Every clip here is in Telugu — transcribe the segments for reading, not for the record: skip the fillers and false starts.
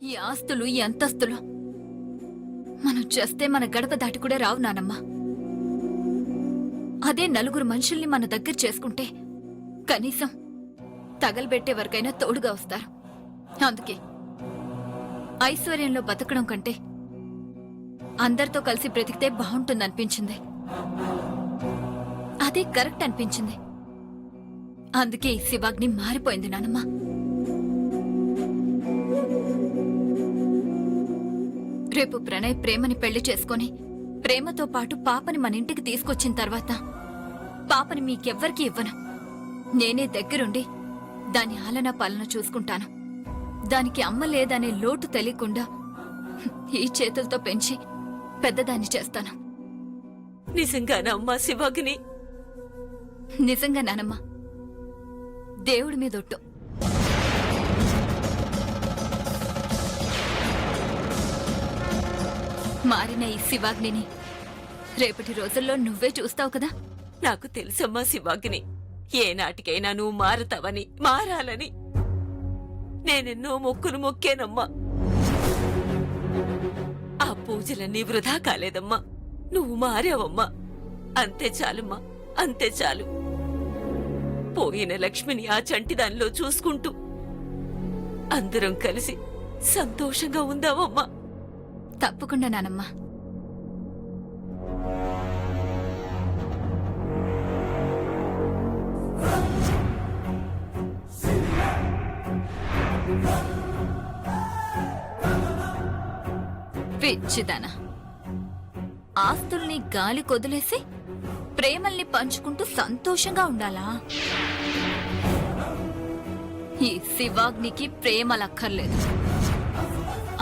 ఈ ఆస్తులు ఈ అంతస్తులు మనం చేస్తే మన గడప దాటి కూడా రావు నానమ్మ. అదే నలుగురు మనుషుల్ని మన దగ్గర చేసుకుంటే కనీసం తగలబెట్టే వరకైనా తోడుగా వస్తారు. అందుకే ఐశ్వర్యంలో బతకడం కంటే అందరితో కలిసి బ్రతికితే బాగుంటుందనిపించింది. అదే కరెక్ట్ అనిపించింది. అందుకే ఈ శివాగ్ని మారిపోయింది నానమ్మ. రేపు ప్రణయ్ ప్రేమని పెళ్లి చేసుకుని ప్రేమతో పాటు పాపని మన ఇంటికి తీసుకొచ్చిన తర్వాత పాపని మీకెవ్వరికీ ఇవ్వను. నేనే దగ్గరుండి దాని ఆలనా పాలన చూసుకుంటాను. దానికి అమ్మ లేదనే లోటు తెలియకుండా ఈ చేతులతో పెంచి పెద్దదాన్ని చేస్తాను. నిజంగానమ్మా శివాగ్ని? నిజంగా నానమ్మ, దేవుడి మీదొట్టు. మారిన ఈ శివాగ్నిని రేపటి రోజుల్లో నువ్వే చూస్తావు కదా. నాకు తెలుసమ్మా శివాగ్ని, ఏనాటికైనా నువ్వు మారుతావని, మారాలని నేనెన్నో మొక్కులు మొక్కేనమ్మా. ఆ పూజలన్నీ వృధా కాలేదమ్మా. నువ్వు మారావమ్మా. అంతే చాలమ్మా, అంతే చాలు. పోయిన లక్ష్మిని ఆ చంటిదానిలో చూసుకుంటూ అందరం కలిసి సంతోషంగా ఉందామమ్మా. తప్పకుండా నానమ్మ. పిచ్చిదానా, ఆస్తుల్ని గాలి కొదిలేసి ప్రేమల్ని పంచుకుంటూ సంతోషంగా ఉండాలా? ఈ శివాగ్నికి ప్రేమలక్కర్లేదు,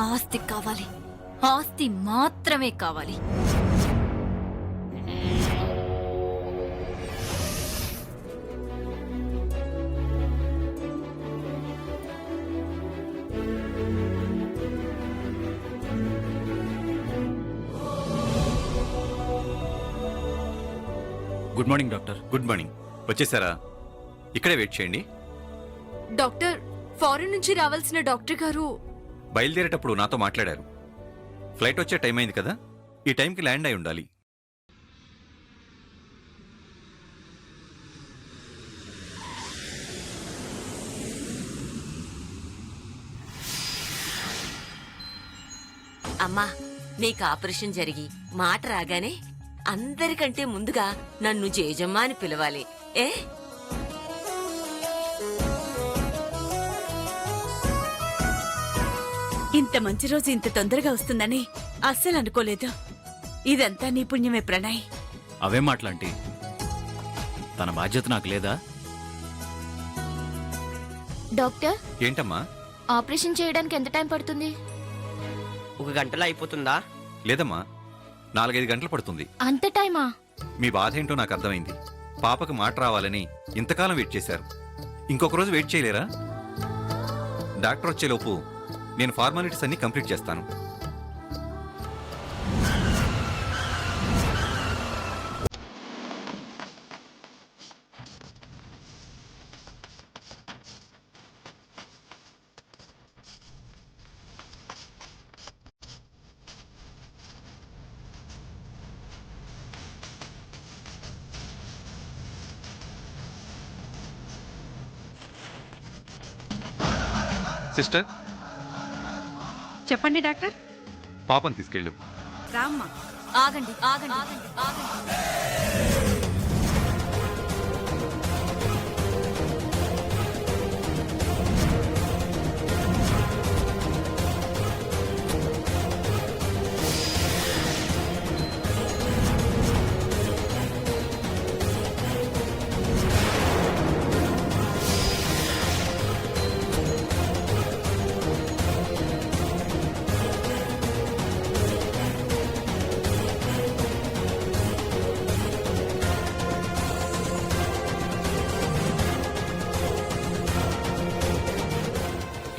ఆస్తి కావాలి. ఆస్తి మాత్రమే కావాలి. Good morning doctor. Good morning. వచ్చేసారా? ఇక్కడే వెయిట్ చేయండి. డాక్టర్, ఫారెన్ నుంచి రావాల్సిన డాక్టర్ గారు బయలుదేరేటప్పుడు నాతో మాట్లాడారు. ఫ్లైట్ వచ్చే టైం అయింది కదా, ఈ టైంకి ల్యాండ్ అయి ఉండాలి. అమ్మా, నీకు ఆపరేషన్ జరిగి మాట రాగానే అందరికంటే ముందుగా నన్ను జేజమ్మా అని పిలవాలి. ఇంత మంచి రోజు ఇంత తొందరగా వస్తుందని అస్సలు అనుకోలేదు. ఇదంతా నీ పుణ్యమే ప్రణయ్. అవే మాట్లాంటి, తన బాధ్యత నాకు లేదా? డాక్టర్, ఏంటమ్మా? ఆపరేషన్ చేయడానికి ఎంత టైం పడుతుంది? 1 గంటలో అయిపోతుందా? లేదమ్మా, 4-5 గంటలు పడుతుంది. అంత టైమా? మీ బాధ ఏంటో నాకు అర్థమైంది. పాపకు మాట రావాలని ఇంతకాలం వెయిట్ చేశారు. ఇంకొక రోజు వెయిట్ చేయలేరా? డాక్టర్ వచ్చేలోపు నేను ఫార్మాలిటీస్ అన్ని కంప్లీట్ చేస్తాను. సిస్టర్, చెప్పండి డాక్టర్. పాపను తీసుకెళ్ళు. రామ్మా. ఆగండి ఆగండి ఆగండి ఆగండి.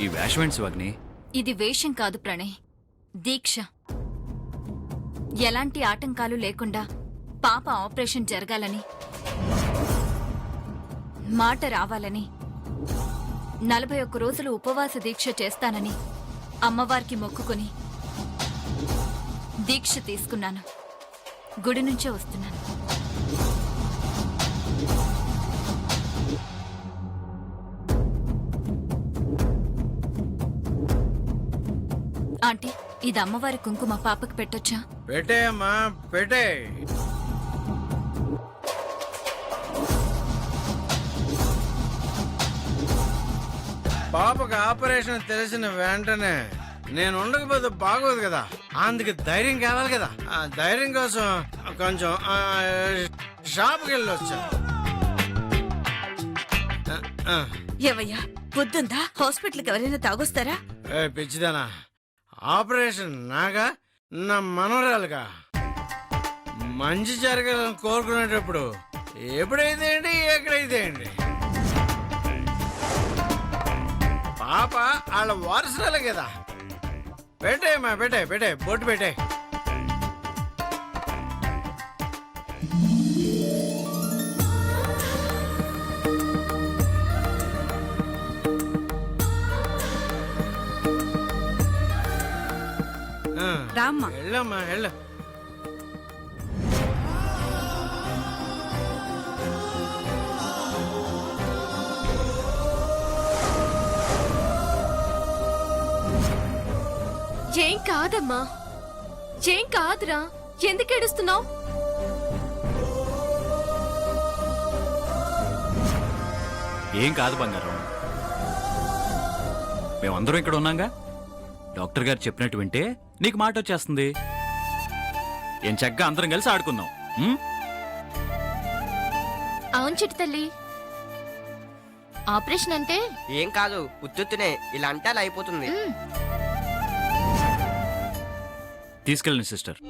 ఈ వేషమేంటి శివాగ్ని? ఇది వేషం కాదు ప్రణయ్, దీక్ష. ఎలాంటి ఆటంకాలు లేకుండా పాప ఆపరేషన్ జరగాలని, మాట రావాలని 41 రోజులు ఉపవాస దీక్ష చేస్తానని అమ్మవారికి మొక్కుకొని దీక్ష తీసుకున్నాను. గుడి నుంచే వస్తున్నాను. ఆంటీ, ఇది అమ్మవారి కుంకుమ, పాపకి పెట్టొచ్చా? పెట్టే అమ్మా, పెట్టే. పాపకు ఆపరేషన్ తెలిసిన వెంటనే నేను ఉండకపోతే బాగోదు కదా, అందుకు ధైర్యం కావాలి కదా. ఆ ధైర్యం కోసం కొంచెం షాప్కి వెళ్ళి వచ్చా. ఏవయ్యా, పొద్దుందా? హాస్పిటల్కి ఎవరైనా తాగొస్తారా? పిచ్చిదానా, ఆపరేషన్ నాగా నా మనవరాలుగా మంచి జరగాలని కోరుకునేటప్పుడు ఎప్పుడైతే ఏంటి ఎక్కడైతే ఏంటి, పాప వాళ్ళ వారసురాలే కదా. పెట్టేమ్మా, పెట్టే పెట్టే, బొట్టు పెట్టే. రామ్మా. వెళ్ళమ్మా, వెళ్ళు. ఏం కాదమ్మా, ఏం కాదురా. ఎందుకు ఏడుస్తున్నావు? ఏం కాదు బంగారం. మేమందరం ఇక్కడ ఉన్నాగా. డాక్టర్ గారు చెప్పినట్టు వింటే నీకు మాట వచ్చేస్తుంది. ఏం చక్కగా అందరం కలిసి ఆడుకుందాం. ఉం? అవును చిట్టి తల్లి, ఆపరేషన్ అంటే ఏం కాదు, ఉత్తునే ఇలా అంటే అలా అయిపోతుంది. తీసుకెళ్ళండి sister.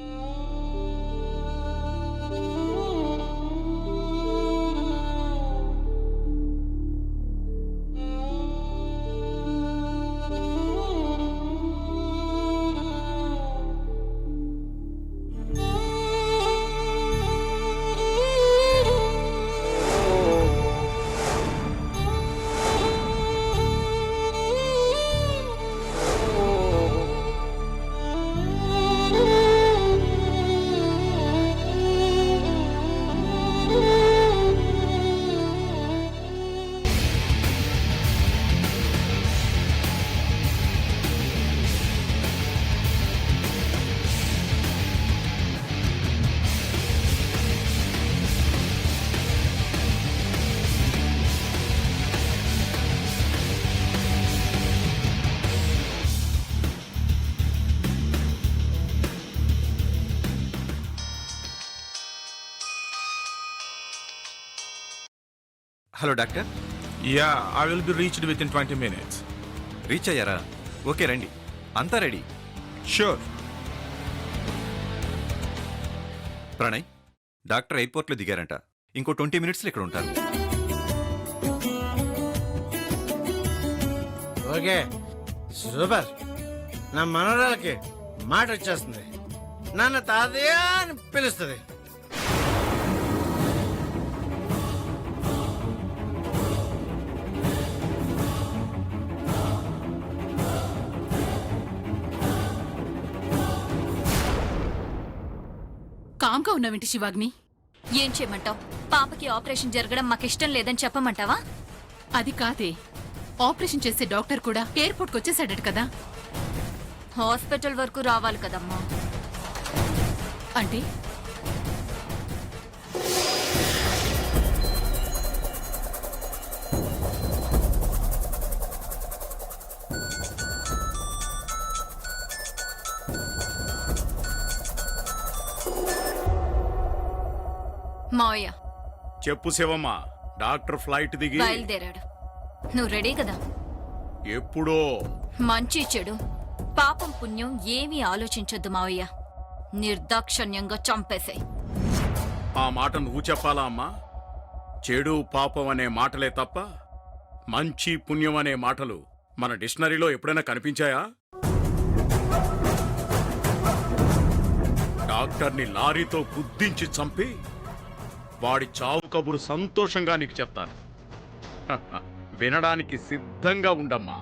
Hello doctor. Yeah, I will be reached within 20 minutes. Reach అయ్యారా? ఓకే, రండి. అంతా రెడీ. Sure. ప్రణయ్, డాక్టర్ ఎయిర్పోర్ట్లో దిగారంట. ఇంకో 20 మినిట్స్లో ఇక్కడ ఉంటారు. Okay, super. నా మనవరాలకి మాట వచ్చేస్తుంది. నన్ను తాతయ్య అని పిలుస్తుంది. కామ్గా ఉన్నావేంటి శివాగ్ని? ఏం చేయమంటావు? పాపకి ఆపరేషన్ జరగడం మాకిష్టం లేదని చెప్పమంటావా? అది కాదే, ఆపరేషన్ చేసే డాక్టర్ కూడా ఎయిర్పోర్ట్కి వచ్చేసాడట కదా. హాస్పిటల్ వరకు రావాలి కదమ్మా. అంటే మావయ్య చెప్పు శివమ్మ, డాక్టర్ ఫ్లైట్ దిగి బయలుదేరాడు. నువ్వు రెడీ కదా? ఎప్పుడో. మంచి చెడు, పాపం పుణ్యం ఏమీ ఆలోచించొద్దు మావయ్య. నిర్దాక్షణ్యంగా చంపేశాయి. ఆ మాట నువ్వు చెప్పాలా అమ్మా? చెడు పాపం అనే మాటలే తప్ప మంచి పుణ్యం అనే మాటలు మన డిక్షనరీలో ఎప్పుడైనా కనిపించాయా? డాక్టర్ని లారీతో గుద్దించి చంపి వాడి చావు కబురు సంతోషంగా నీకు చెప్తాను. వినడానికి సిద్ధంగా ఉండమ్మా.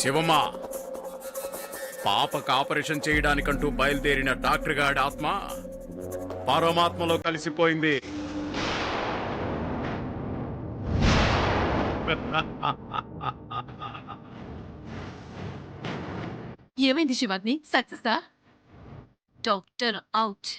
శివమా, పాపకు ఆపరేషన్ చేయడానికంటూ బయలుదేరిన డాక్టర్ గారి ఆత్మ పరమాత్మలో కలిసిపోయింది. ఏమైంది శివాగ్ని? సక్సెసా? Doctor out.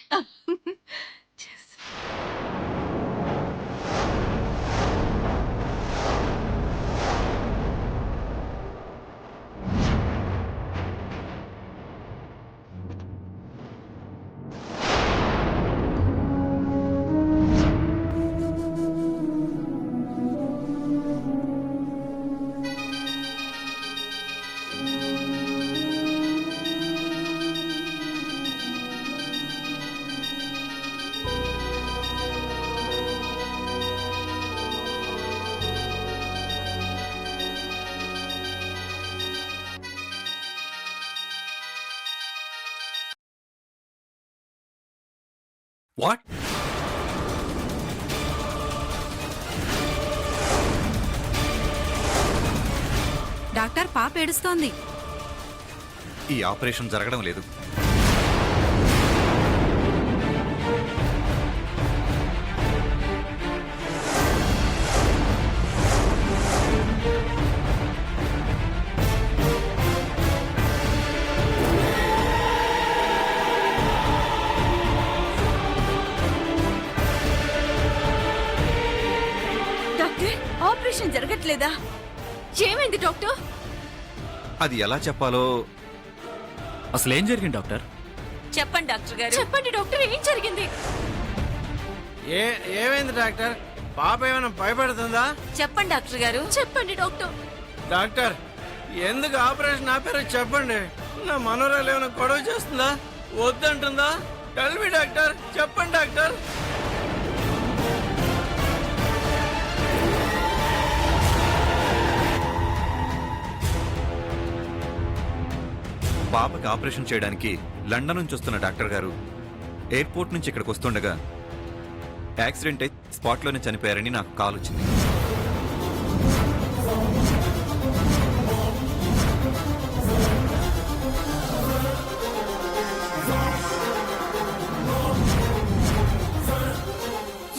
వాట్? డాక్టర్ పాప ఏడుస్తోంది. ఈ ఆపరేషన్ జరగడం లేదు. డాక్టర్, ఆపరేషన్ జరగట్లేదా? ఏమైంది డాక్టర్? అది ఎలా చెప్పాలో. అసలు ఏం జరిగింది డాక్టర్? చెప్పండి డాక్టర్ గారు. చెప్పండి డాక్టర్, ఏం జరిగింది? ఏమైంది డాక్టర్? పాప ఏమైనా భయపడుతుందా? చెప్పండి డాక్టర్ గారు. చెప్పండి డాక్టర్. డాక్టర్, ఎందుకు ఆపరేషన్ ఆపారో చెప్పండి. నా మనోరాలు ఏమైనా గొడవ చేస్తుందా? వద్దంటుందా? టెల్ మీ డాక్టర్, చెప్పండి డాక్టర్. పాపకి ఆపరేషన్ చేయడానికి లండన్ నుంచి వస్తున్న డాక్టర్ గారు ఎయిర్పోర్ట్ నుంచి ఇక్కడికి వస్తుండగా యాక్సిడెంట్ అయి స్పాట్లోనే చనిపోయారని నాకు కాల్ వచ్చింది.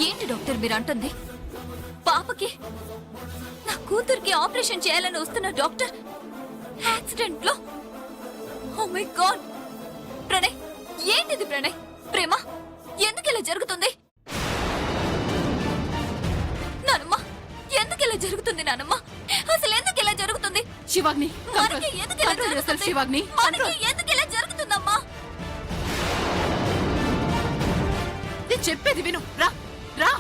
ఏంటి డాక్టర్ మీరు అంటుంది? పాపకి, నా కూతురికి ఆపరేషన్ చేయాలని వస్తున్న డాక్టర్ యాక్సిడెంట్ లో. Oh my God! ప్రణయ్, ఏంటిది ప్రణయ్? ప్రేమ, ఎందుకు ఇలా జరుగుతుంది? నానమ్మ, ఎందుకు ఇలా జరుగుతుంది నానమ్మ? అసలు ఎందుకు ఇలా జరుగుతుంది? శివాగ్ని, మనకి ఎందుకు ఇలా కంట్రోల్ చేస్తారు జరుగుతుంది? శివాగ్ని. మనకి ఎందుకు ఇలా జరుగుతుందమ్మా? నేను చెప్పేది విను. రా రా.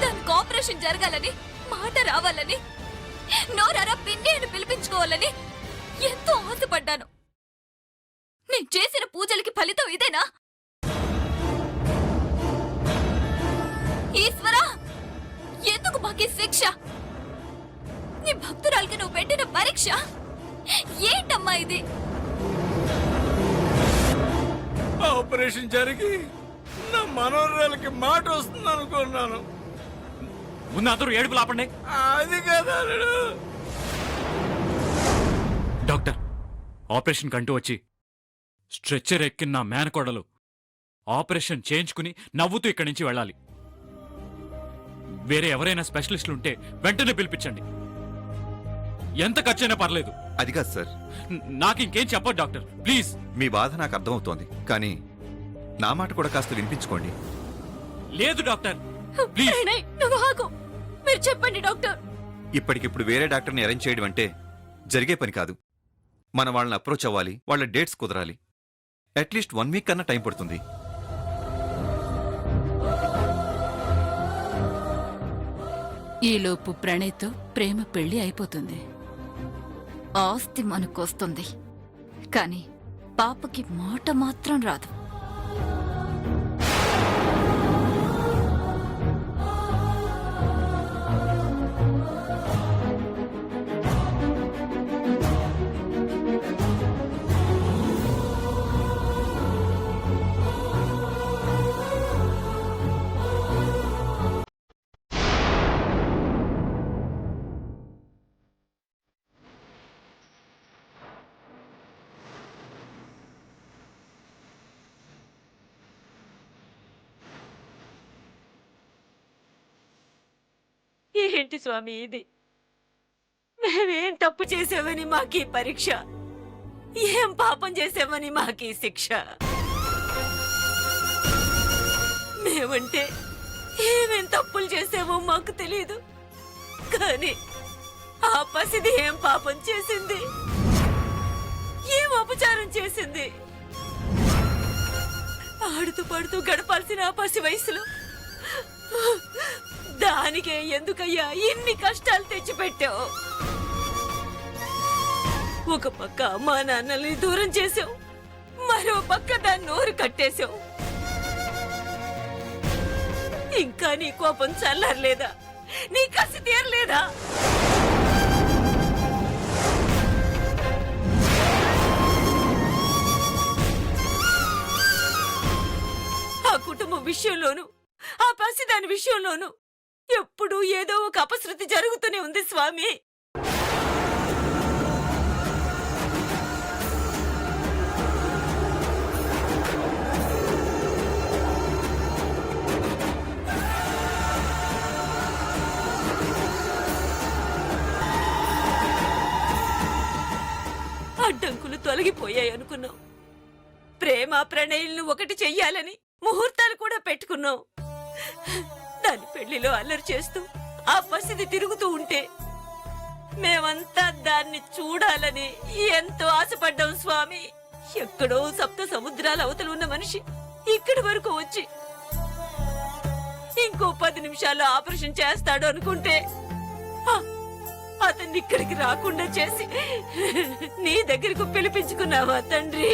దానికి ఆపరేషన్ జరగాలని, మాట రావాలని, నోరారా పిన్ని అని పిలిపించుకోవాలని ఎంతో ఆశపడ్డాను. నేను చేసిన పూజలకి ఫలితం ఇదేనా? ఈశ్వరా, ఎందుకు మాకీ శిక్ష? నీ భక్తురాలకి నువ్వు పెట్టిన పరీక్ష ఏంటమ్మా ఇది? ఆపరేషన్ జరిగి నా మనోరాలకి మాట వస్తుంది అనుకున్నాను. ముందు అందరూ ఏడుపులు ఆపండి. అది కదా డాక్టర్, ఆపరేషన్ కంటూ వచ్చి స్ట్రెచ్చర్ ఎక్కిన నా మేనకోడలు ఆపరేషన్ చేయించుకుని నవ్వుతూ ఇక్కడి నుంచి వెళ్ళాలి. వేరే ఎవరైనా స్పెషలిస్టులుంటే వెంటనే పిలిపించండి. ఎంత ఖర్చైనా పర్లేదు. అది కాదు సార్. నాకు ఇంకేం చెప్పదు డాక్టర్, ప్లీజ్. మీ బాధ నాకు అర్థమవుతోంది, కానీ నా మాట కూడా కాస్త వినిపించుకోండి. లేదు డాక్టర్, ప్లీజ్. ప్రణయ్, నువ్వు ఆగు. మీరు చెప్పండి డాక్టర్. ఇప్పటికిప్పుడు వేరే డాక్టర్ని అరేంజ్ చేయడం అంటే జరిగే పని కాదు. మన వాళ్ళని అప్రోచ్ అవ్వాలి, వాళ్ళ డేట్స్ కుదరాలి. అట్లీస్ట్ 1 వీక్ కన్నా టైం పడుతుంది. ఈలోపు ప్రణయ్తో ప్రేమ పెళ్లి అయిపోతుంది. ఆస్తి మనకొస్తుంది, కానీ పాపకి మాట మాత్రం రాదు. ఏంటి స్వామి ఇది? మేమేం తప్పు చేసామని మాకీ పరీక్ష? ఏం పాపం చేసామని మాకీ శిక్ష? మేమంటే ఏమేం తప్పులు చేసామో మాకు తెలియదు, కానీ ఆ పసిది ఏం పాపం చేసింది, ఏం అపచారం చేసింది? ఆడుతూ పడుతూ గడపాల్సిన ఆ పసి వయసులో దానికే ఎందుకయ్యా ఇన్ని కష్టాలు తెచ్చిపెట్టావు? ఒక పక్క అమ్మా నాన్నల్ని దూరం చేసావు, మరో పక్క దాన్ని నోరు కట్టేశావు. ఇంకా నీ కోపం చల్లారలేదా? నీ కసి తీరలేదా? ఆ కుటుంబం విషయంలోనూ ఆ పసిదాని విషయంలోనూ ఎప్పుడూ ఏదో ఒక అపశృతి జరుగుతూనే ఉంది స్వామి. అడ్డంకులు తొలగిపోయాయి అనుకున్నాం. ప్రేమ ప్రణయులను ఒకటి చెయ్యాలని ముహూర్తాలు కూడా పెట్టుకున్నాం. దాని పెళ్లిలో అల్లరి చేస్తూ ఆ పసిది తిరుగుతూ ఉంటే మేమంతా దాన్ని చూడాలని ఎంతో ఆశపడ్డాం స్వామి. ఎక్కడో సప్త సముద్రాల అవతల ఉన్న మనిషి ఇక్కడి వరకు వచ్చి ఇంకో 10 నిమిషాల్లో ఆపరేషన్ చేస్తాడు అనుకుంటే అతన్ని ఇక్కడికి రాకుండా చేసి నీ దగ్గరకు పిలిపించుకున్నావా తండ్రి?